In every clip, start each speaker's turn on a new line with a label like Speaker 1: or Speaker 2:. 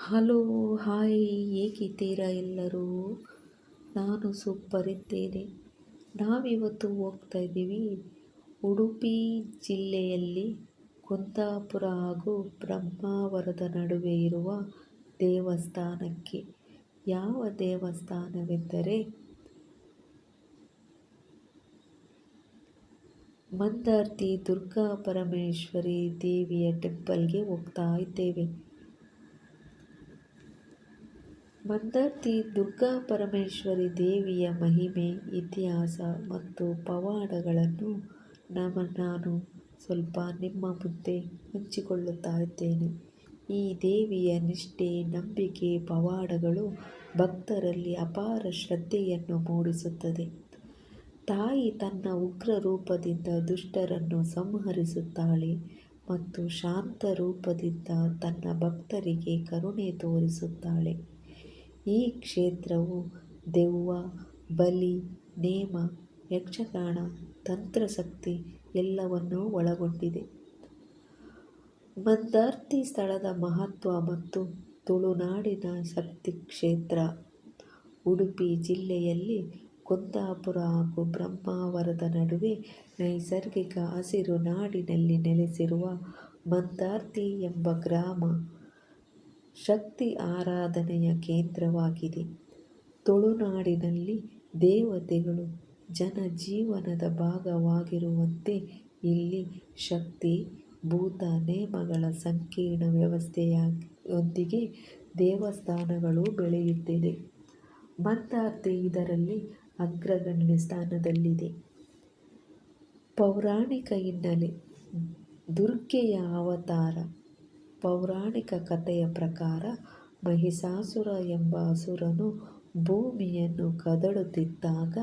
Speaker 1: Hello, hi, ಹೇಗಿದ್ದೀರಾ ಎಲ್ಲರೂ? ನಾನು ಸೂಪರ್ ಇದ್ದೇನೆ. ನಾವಿವತ್ತು ಹೋಗ್ತಾ ಇದ್ದೀವಿ ಉಡುಪಿ ಜಿಲ್ಲೆಯಲ್ಲಿ ಕುಂದಾಪುರ ಹಾಗೂ ಬ್ರಹ್ಮಾವರದ ನಡುವೆ ಇರುವ ದೇವಸ್ಥಾನಕ್ಕೆ. ಯಾವ ದೇವಸ್ಥಾನವೆಂದರೆ ಮಂದಾರ್ತಿ ದುರ್ಗಾ ಪರಮೇಶ್ವರಿ ದೇವಿಯ ಟೆಂಪಲ್ಗೆ ಹೋಗ್ತಾ ಇದ್ದೇವೆ. ಮಂದಾರ್ತಿ ದುರ್ಗಾ ಪರಮೇಶ್ವರಿ ದೇವಿಯ ಮಹಿಮೆ, ಇತಿಹಾಸ ಮತ್ತು ಪವಾಡಗಳನ್ನು ನಾನು ಸ್ವಲ್ಪ ನಿಮ್ಮ ಮುಂದೆ ಹಂಚಿಕೊಳ್ಳುತ್ತಾ ಇದ್ದೇನೆ. ಈ ದೇವಿಯ ನಿಷ್ಠೆ, ನಂಬಿಕೆ, ಪವಾಡಗಳು ಭಕ್ತರಲ್ಲಿ ಅಪಾರ ಶ್ರದ್ಧೆಯನ್ನು ಮೂಡಿಸುತ್ತದೆ. ತಾಯಿ ತನ್ನ ಉಗ್ರ ರೂಪದಿಂದ ದುಷ್ಟರನ್ನು ಸಂಹರಿಸುತ್ತಾಳೆ ಮತ್ತು ಶಾಂತ ರೂಪದಿಂದ ತನ್ನ ಭಕ್ತರಿಗೆ ಕರುಣೆ ತೋರಿಸುತ್ತಾಳೆ. ಈ ಕ್ಷೇತ್ರವು ದೆವ್ವ, ಬಲಿ, ನೇಮ, ಯಕ್ಷಗಾನ, ತಂತ್ರಶಕ್ತಿ ಎಲ್ಲವನ್ನೂ ಒಳಗೊಂಡಿದೆ. ಮಂದಾರ್ತಿ ಸ್ಥಳದ ಮಹತ್ವ ಮತ್ತು ತುಳುನಾಡಿನ ಶಕ್ತಿ ಕ್ಷೇತ್ರ. ಉಡುಪಿ ಜಿಲ್ಲೆಯಲ್ಲಿ ಕುಂದಾಪುರ ಹಾಗೂ ಬ್ರಹ್ಮಾವರದ ನಡುವೆ ನೈಸರ್ಗಿಕ ಹಸಿರು ನಾಡಿನಲ್ಲಿ ನೆಲೆಸಿರುವ ಮಂದಾರ್ತಿ ಎಂಬ ಗ್ರಾಮ ಶಕ್ತಿ ಆರಾಧನೆಯ ಕೇಂದ್ರವಾಗಿದೆ. ತುಳುನಾಡಿನಲ್ಲಿ ದೇವತೆಗಳು ಜನಜೀವನದ ಭಾಗವಾಗಿರುವಂತೆ ಇಲ್ಲಿ ಶಕ್ತಿ, ಭೂತ, ನೇಮಗಳ ಸಂಕೀರ್ಣ ವ್ಯವಸ್ಥೆಯೊಂದಿಗೆ ದೇವಸ್ಥಾನಗಳು ಬೆಳೆಯುತ್ತಿದೆ. ಮಂದಾರ್ತಿ ಇದರಲ್ಲಿ ಅಗ್ರಗಣ್ಯ ಸ್ಥಾನದಲ್ಲಿದೆ. ಪೌರಾಣಿಕ ಹಿನ್ನೆಲೆ. ದುರ್ಗೆಯ ಅವತಾರ. ಪೌರಾಣಿಕ ಕಥೆಯ ಪ್ರಕಾರ ಮಹಿಷಾಸುರ ಎಂಬ ಅಸುರನು ಭೂಮಿಯನ್ನು ಕದಡುತ್ತಿದ್ದಾಗ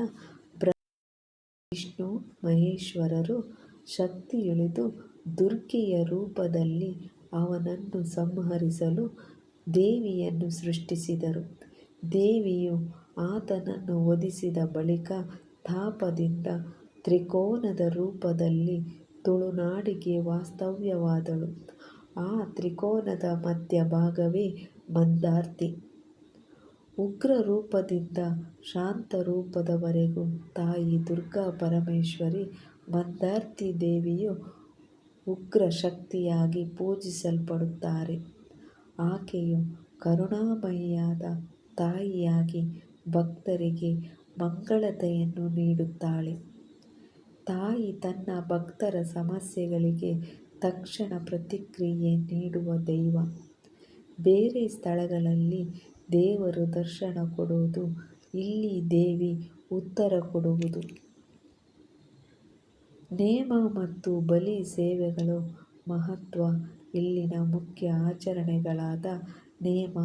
Speaker 1: ವಿಷ್ಣು ಮಹೇಶ್ವರರು ಶಕ್ತಿ ಇಳಿದು ದುರ್ಗೆಯ ರೂಪದಲ್ಲಿ ಅವನನ್ನು ಸಂಹರಿಸಲು ದೇವಿಯನ್ನು ಸೃಷ್ಟಿಸಿದರು. ದೇವಿಯು ಆತನನ್ನು ವಧಿಸಿದ ಬಳಿಕ ತಾಪದಿಂದ ತ್ರಿಕೋನದ ರೂಪದಲ್ಲಿ ತುಳುನಾಡಿಗೆ ವಾಸ್ತವ್ಯವಾದಳು. ಆ ತ್ರಿಕೋನದ ಮಧ್ಯಭಾಗವೇ ಮಂದಾರ್ತಿ. ಉಗ್ರ ರೂಪದಿಂದ ಶಾಂತ ರೂಪದವರೆಗೂ ತಾಯಿ ದುರ್ಗಾ ಪರಮೇಶ್ವರಿ ಮಂದಾರ್ತಿ ದೇವಿಯು ಉಗ್ರ ಶಕ್ತಿಯಾಗಿ ಪೂಜಿಸಲ್ಪಡುತ್ತಾರೆ. ಆಕೆಯು ಕರುಣಾಮಯಿಯಾದ ತಾಯಿಯಾಗಿ ಭಕ್ತರಿಗೆ ಮಂಗಳತೆಯನ್ನು ನೀಡುತ್ತಾಳೆ. ತಾಯಿ ತನ್ನ ಭಕ್ತರ ಸಮಸ್ಯೆಗಳಿಗೆ ತಕ್ಷಣ ಪ್ರತಿಕ್ರಿಯೆ ನೀಡುವ ದೈವ. ಬೇರೆ ಸ್ಥಳಗಳಲ್ಲಿ ದೇವರು ದರ್ಶನ ಕೊಡುವುದು, ಇಲ್ಲಿ ದೇವಿ ಉತ್ತರ ಕೊಡುವುದು. ನೇಮ ಮತ್ತು ಬಲಿ ಸೇವೆಗಳು ಮಹತ್ವ. ಇಲ್ಲಿನ ಮುಖ್ಯ ಆಚರಣೆಗಳಾದ ನೇಮ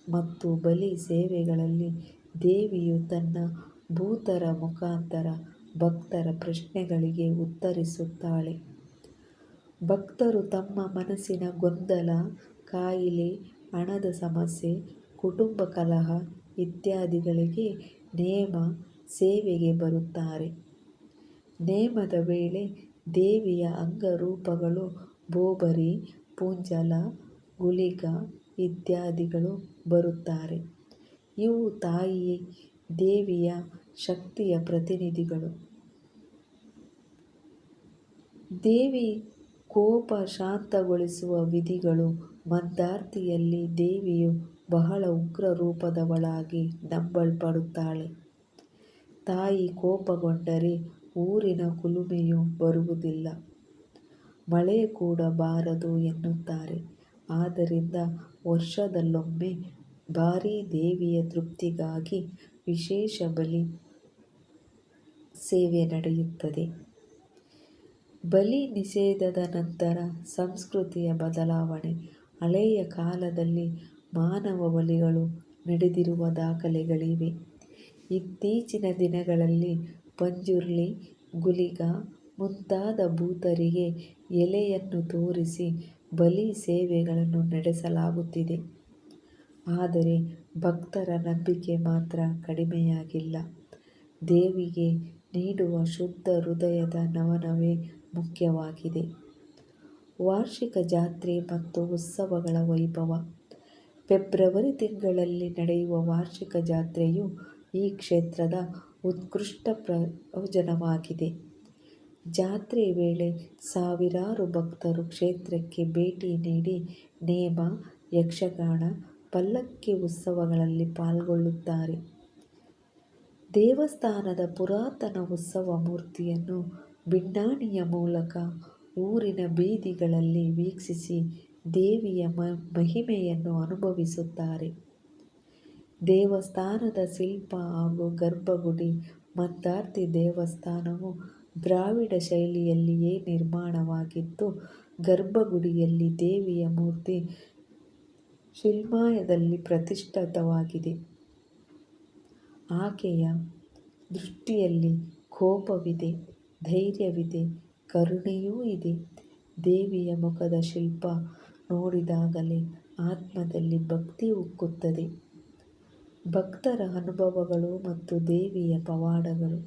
Speaker 1: ಮತ್ತು ಬಲಿ ಸೇವೆಗಳಲ್ಲಿ ದೇವಿಯು ತನ್ನ ಭೂತರ ಮುಖಾಂತರ ಭಕ್ತರ ಪ್ರಶ್ನೆಗಳಿಗೆ ಉತ್ತರಿಸುತ್ತಾಳೆ. ಭಕ್ತರು ತಮ್ಮ ಮನಸ್ಸಿನ ಗೊಂದಲ, ಕಾಯಿಲೆ, ಹಣದ ಸಮಸ್ಯೆ, ಕುಟುಂಬ ಕಲಹ ಇತ್ಯಾದಿಗಳಿಗೆ ನೇಮ ಸೇವೆಗೆ ಬರುತ್ತಾರೆ. ನೇಮದ ವೇಳೆ ದೇವಿಯ ಅಂಗರೂಪಗಳು ಬೋಬರಿ, ಪುಂಜಲ, ಗುಳಿಗ ಇತ್ಯಾದಿಗಳು ಬರುತ್ತಾರೆ. ಇವು ತಾಯಿ ದೇವಿಯ ಶಕ್ತಿಯ ಪ್ರತಿನಿಧಿಗಳು. ದೇವಿ ಕೋಪ ಶಾಂತಗೊಳಿಸುವ ವಿಧಿಗಳು. ಮಂದಾರ್ತಿಯಲ್ಲಿ ದೇವಿಯು ಬಹಳ ಉಗ್ರ ರೂಪದವಳಾಗಿ ನಂಬಲ್ಪಡುತ್ತಾಳೆ. ತಾಯಿ ಕೋಪಗೊಂಡರೆ ಊರಿನ ಕುಲುಮೆಯೂ ಬರುವುದಿಲ್ಲ, ಮಳೆ ಕೂಡ ಬಾರದು ಎನ್ನುತ್ತಾರೆ. ಆದ್ದರಿಂದ ವರ್ಷದಲ್ಲೊಮ್ಮೆ ಬಾರಿ ದೇವಿಯ ತೃಪ್ತಿಗಾಗಿ ವಿಶೇಷ ಬಲಿ ಸೇವೆ ನಡೆಯುತ್ತದೆ. ಬಲಿ ನಿಷೇಧದ ನಂತರ ಸಂಸ್ಕೃತಿಯ ಬದಲಾವಣೆ. ಹಳೆಯ ಕಾಲದಲ್ಲಿ ಮಾನವ ಬಲಿಗಳು ನಡೆದಿರುವ ದಾಖಲೆಗಳಿವೆ. ಇತ್ತೀಚಿನ ದಿನಗಳಲ್ಲಿ ಪಂಜುರ್ಲಿ, ಗುಳಿಗ ಮುಂತಾದ ಭೂತರಿಗೆ ಎಲೆಯನ್ನು ತೋರಿಸಿ ಬಲಿ ಸೇವೆಗಳನ್ನು ನಡೆಸಲಾಗುತ್ತಿದೆ. ಆದರೆ ಭಕ್ತರ ನಂಬಿಕೆ ಮಾತ್ರ ಕಡಿಮೆಯಾಗಿಲ್ಲ. ದೇವಿಗೆ ನೀಡುವ ಶುದ್ಧ ಹೃದಯದ ನಮನವೇ ಮುಖ್ಯವಾಗಿದೆ. ವಾರ್ಷಿಕ ಜಾತ್ರೆ ಮತ್ತು ಉತ್ಸವಗಳ ವೈಭವ. ಫೆಬ್ರವರಿ ತಿಂಗಳಲ್ಲಿ ನಡೆಯುವ ವಾರ್ಷಿಕ ಜಾತ್ರೆಯು ಈ ಕ್ಷೇತ್ರದ ಉತ್ಕೃಷ್ಟ ಪ್ರಯೋಜನವಾಗಿದೆ. ಜಾತ್ರೆ ವೇಳೆ ಸಾವಿರಾರು ಭಕ್ತರು ಕ್ಷೇತ್ರಕ್ಕೆ ಭೇಟಿ ನೀಡಿ ನೇಮ, ಯಕ್ಷಗಾನ, ಪಲ್ಲಕ್ಕಿ ಉತ್ಸವಗಳಲ್ಲಿ ಪಾಲ್ಗೊಳ್ಳುತ್ತಾರೆ. ದೇವಸ್ಥಾನದ ಪುರಾತನ ಉತ್ಸವ ಮೂರ್ತಿಯನ್ನು ಬಿನ್ನಾಣಿಯ ಮೂಲಕ ಊರಿನ ಬೀದಿಗಳಲ್ಲಿ ವೀಕ್ಷಿಸಿ ದೇವಿಯ ಮಹಿಮೆಯನ್ನು ಅನುಭವಿಸುತ್ತಾರೆ. ದೇವಸ್ಥಾನದ ಶಿಲ್ಪ ಹಾಗೂ ಗರ್ಭಗುಡಿ. ಮಂದಾರ್ತಿ ದೇವಸ್ಥಾನವು ದ್ರಾವಿಡ ಶೈಲಿಯಲ್ಲಿಯೇ ನಿರ್ಮಾಣವಾಗಿದ್ದು, ಗರ್ಭಗುಡಿಯಲ್ಲಿ ದೇವಿಯ ಮೂರ್ತಿ ಶಿಲಾಮಯದಲ್ಲಿ ಪ್ರತಿಷ್ಠಿತವಾಗಿದೆ. ಆಕೆಯ ದೃಷ್ಟಿಯಲ್ಲಿ ಕೋಪವಿದೆ, ಧೈರ್ಯವಿದೆ, ಕರುಣೆಯೂ ಇದೆ. ದೇವಿಯ ಮುಖದ ಶಿಲ್ಪ ನೋಡಿದಾಗಲೇ ಆತ್ಮದಲ್ಲಿ ಭಕ್ತಿ ಉಕ್ಕುತ್ತದೆ. ಭಕ್ತರ ಅನುಭವಗಳು ಮತ್ತು ದೇವಿಯ ಪವಾಡಗಳು.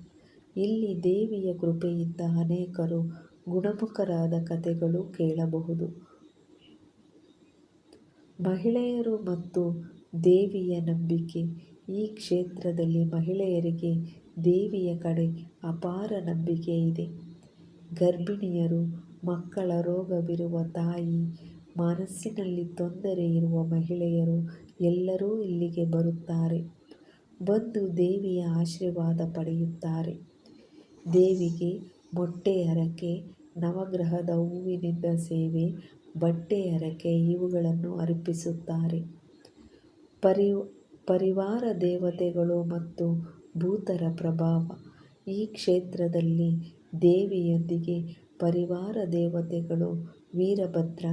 Speaker 1: ಇಲ್ಲಿ ದೇವಿಯ ಕೃಪೆಯಿಂದ ಅನೇಕರು ಗುಣಮುಖರಾದ ಕಥೆಗಳು ಕೇಳಬಹುದು. ಮಹಿಳೆಯರು ಮತ್ತು ದೇವಿಯ ನಂಬಿಕೆ. ಈ ಕ್ಷೇತ್ರದಲ್ಲಿ ಮಹಿಳೆಯರಿಗೆ ದೇವಿಯ ಕಡೆ ಅಪಾರ ನಂಬಿಕೆ ಇದೆ. ಗರ್ಭಿಣಿಯರು, ಮಕ್ಕಳ ರೋಗವಿರುವ ತಾಯಿ, ಮನಸ್ಸಿನಲ್ಲಿ ತೊಂದರೆ ಇರುವ ಮಹಿಳೆಯರು ಎಲ್ಲರೂ ಇಲ್ಲಿಗೆ ಬರುತ್ತಾರೆ. ಬಂದು ದೇವಿಯ ಆಶೀರ್ವಾದ ಪಡೆಯುತ್ತಾರೆ. ದೇವಿಗೆ ಮೊಟ್ಟೆ ಹರಕೆ, ನವಗ್ರಹದ ಹೂವಿನಿಂದ ಸೇವೆ, ಬಟ್ಟೆ ಹರಕೆ ಇವುಗಳನ್ನು ಅರ್ಪಿಸುತ್ತಾರೆ. ಪರಿವಾರ ದೇವತೆಗಳು ಮತ್ತು ಭೂತರ ಪ್ರಭಾವ. ಈ ಕ್ಷೇತ್ರದಲ್ಲಿ ದೇವಿಯೊಂದಿಗೆ ಪರಿವಾರ ದೇವತೆಗಳು ವೀರಭದ್ರ,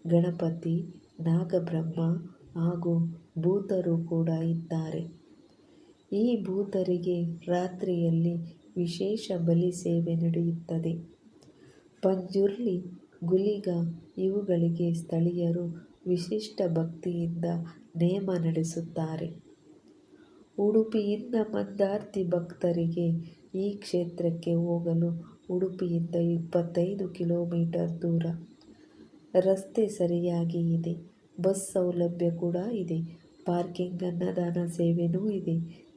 Speaker 1: ಗಣಪತಿ, ನಾಗಬ್ರಹ್ಮ ಹಾಗೂ ಭೂತರು ಕೂಡ ಇದ್ದಾರೆ. ಈ ಭೂತರಿಗೆ ರಾತ್ರಿಯಲ್ಲಿ ವಿಶೇಷ ಬಲಿ ಸೇವೆ ನಡೆಯುತ್ತದೆ. ಪಂಜುರ್ಲಿ, ಗುಳಿಗ ಇವುಗಳಿಗೆ ಸ್ಥಳೀಯರು ವಿಶಿಷ್ಟ ಭಕ್ತಿಯಿಂದ ನೇಮ ನಡೆಸುತ್ತಾರೆ. ಉಡುಪಿಯಿಂದ ಮಂದಾರ್ತಿ. ಭಕ್ತರಿಗೆ ಈ ಕ್ಷೇತ್ರಕ್ಕೆ ಹೋಗಲು ಉಡುಪಿಯಿಂದ 25 ಕಿಲೋಮೀಟರ್ ದೂರ. ರಸ್ತೆ ಸರಿಯಾಗಿ ಇದೆ. ಬಸ್ ಸೌಲಭ್ಯ ಕೂಡ ಇದೆ. ಪಾರ್ಕಿಂಗ್, ಅನ್ನದಾನ ಸೇವೆನೂ ಇದೆ.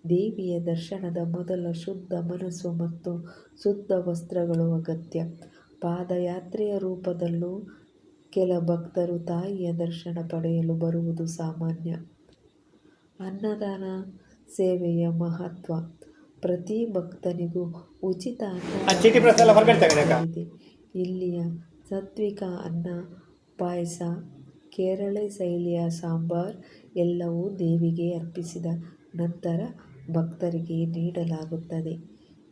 Speaker 1: ದೇವಿಯ ದರ್ಶನದ ಮೊದಲು ಶುದ್ಧ ಮನಸ್ಸು ಮತ್ತು ಶುದ್ಧ ವಸ್ತ್ರಗಳು ಅಗತ್ಯ. ಪಾದಯಾತ್ರೆಯ ರೂಪದಲ್ಲೂ ಕೆಲ ಭಕ್ತರು ತಾಯಿಯ ದರ್ಶನ ಪಡೆಯಲು ಬರುವುದು ಸಾಮಾನ್ಯ. ಅನ್ನದಾನ ಸೇವೆಯ ಮಹತ್ವ. ಪ್ರತಿ ಭಕ್ತನಿಗೂ ಉಚಿತ ಅನ್ನದಾನವಿದೆ. ಇಲ್ಲಿಯ ಸಾತ್ವಿಕ ಅನ್ನ, ಪಾಯಸ, ಕೇರಳ ಶೈಲಿಯ ಸಾಂಬಾರ್ ಎಲ್ಲವೂ ದೇವಿಗೆ ಅರ್ಪಿಸಿದ ನಂತರ ಭಕ್ತರಿಗೆ ನೀಡಲಾಗುತ್ತದೆ.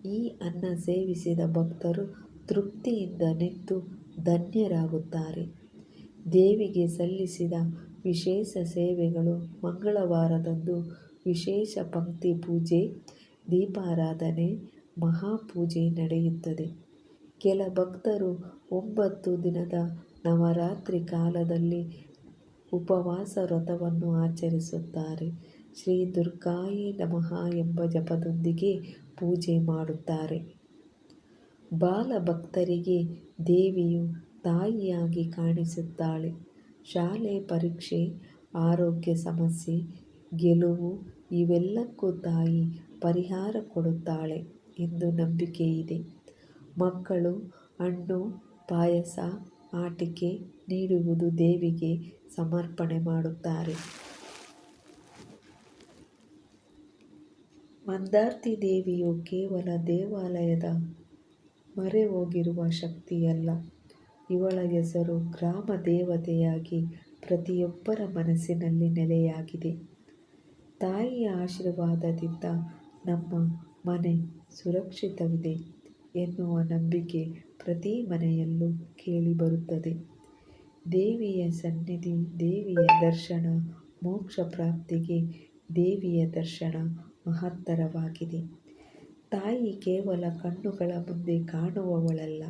Speaker 1: ಈ ಅನ್ನ ಸೇವಿಸಿದ ಭಕ್ತರು ತೃಪ್ತಿಯಿಂದ ನಿಂತು ಧನ್ಯರಾಗುತ್ತಾರೆ. ದೇವಿಗೆ ಸಲ್ಲಿಸಿದ ವಿಶೇಷ ಸೇವೆಗಳು. ಮಂಗಳವಾರದಂದು ವಿಶೇಷ ಪಂಕ್ತಿ ಪೂಜೆ, ದೀಪಾರಾಧನೆ, ಮಹಾಪೂಜೆ ನಡೆಯುತ್ತದೆ. ಕೆಲ ಭಕ್ತರು 9 ದಿನದ ನವರಾತ್ರಿ ಕಾಲದಲ್ಲಿ ಉಪವಾಸ ವ್ರತವನ್ನು ಆಚರಿಸುತ್ತಾರೆ. ಶ್ರೀ ದುರ್ಗಾಯೇ ನಮಃ ಎಂಬ ಜಪದೊಂದಿಗೆ ಪೂಜೆ ಮಾಡುತ್ತಾರೆ. ಬಾಲ ಭಕ್ತರಿಗೆ ದೇವಿಯು ತಾಯಿಯಾಗಿ ಕಾಣಿಸುತ್ತಾಳೆ. ಶಾಲೆ ಪರೀಕ್ಷೆ, ಆರೋಗ್ಯ ಸಮಸ್ಯೆ, ಗೆಲುವು ಇವೆಲ್ಲಕ್ಕೂ ತಾಯಿ ಪರಿಹಾರ ಕೊಡುತ್ತಾಳೆ ಎಂದು ನಂಬಿಕೆ ಇದೆ. ಮಕ್ಕಳು ಹಣ್ಣು, ಪಾಯಸ, ಆಟಿಕೆ ನೀಡುವುದು ದೇವಿಗೆ ಸಮರ್ಪಣೆ ಮಾಡುತ್ತಾರೆ. ಮಂದಾರ್ತಿ ದೇವಿಯು ಕೇವಲ ದೇವಾಲಯದ ಮೊರೆ ಹೋಗಿರುವ ಶಕ್ತಿಯಲ್ಲ. ಇವಳ ಹೆಸರು ಗ್ರಾಮ ದೇವತೆಯಾಗಿ ಪ್ರತಿಯೊಬ್ಬರ ಮನಸ್ಸಿನಲ್ಲಿ ನೆಲೆಯಾಗಿದೆ. ತಾಯಿಯ ಆಶೀರ್ವಾದದಿಂದ ನಮ್ಮ ಮನೆ ಸುರಕ್ಷಿತವಿದೆ ಎನ್ನುವ ನಂಬಿಕೆ ಪ್ರತಿ ಮನೆಯಲ್ಲೂ ಕೇಳಿಬರುತ್ತದೆ. ದೇವಿಯ ಸನ್ನಿಧಿ, ದೇವಿಯ ದರ್ಶನ, ಮೋಕ್ಷ ಪ್ರಾಪ್ತಿಗೆ ದೇವಿಯ ದರ್ಶನ ಮಹತ್ತರವಾಗಿದೆ. ತಾಯಿ ಕೇವಲ ಕಣ್ಣುಗಳ ಮುಂದೆ ಕಾಣುವವಳಲ್ಲ.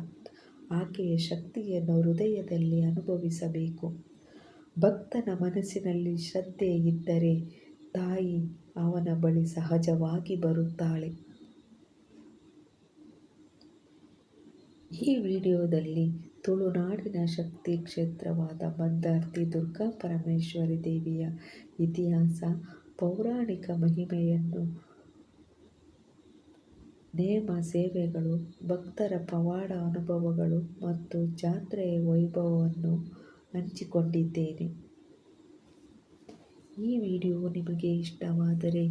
Speaker 1: ಆಕೆಯ ಶಕ್ತಿಯನ್ನು ಹೃದಯದಲ್ಲಿ ಅನುಭವಿಸಬೇಕು. ಭಕ್ತನ ಮನಸ್ಸಿನಲ್ಲಿ ಶ್ರದ್ಧೆ ಇದ್ದರೆ ತಾಯಿ ಅವನ ಬಳಿ ಸಹಜವಾಗಿ ಬರುತ್ತಾಳೆ. ಈ ವಿಡಿಯೋದಲ್ಲಿ ತುಳುನಾಡಿನ ಶಕ್ತಿ ಕ್ಷೇತ್ರವಾದ ಮಂದಾರ್ತಿ ದುರ್ಗಾ ಪರಮೇಶ್ವರಿ ದೇವಿಯ ಇತಿಹಾಸ, ಪೌರಾಣಿಕ ಮಹಿಮೆಯನ್ನು, ನೇಮ ಸೇವೆಗಳು, ಭಕ್ತರ ಪವಾಡ ಅನುಭವಗಳು ಮತ್ತು ಜಾತ್ರೆಯ ವೈಭವವನ್ನು ಹಂಚಿಕೊಂಡಿದ್ದೇನೆ. ಈ ವಿಡಿಯೋ ನಿಮಗೆ ಇಷ್ಟವಾದರೆ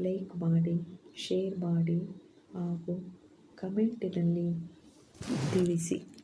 Speaker 1: ಲೈಕ್ ಮಾಡಿ, ಶೇರ್ ಮಾಡಿ ಹಾಗೂ ಕಮೆಂಟಿನಲ್ಲಿ ತಿಳಿಸಿ.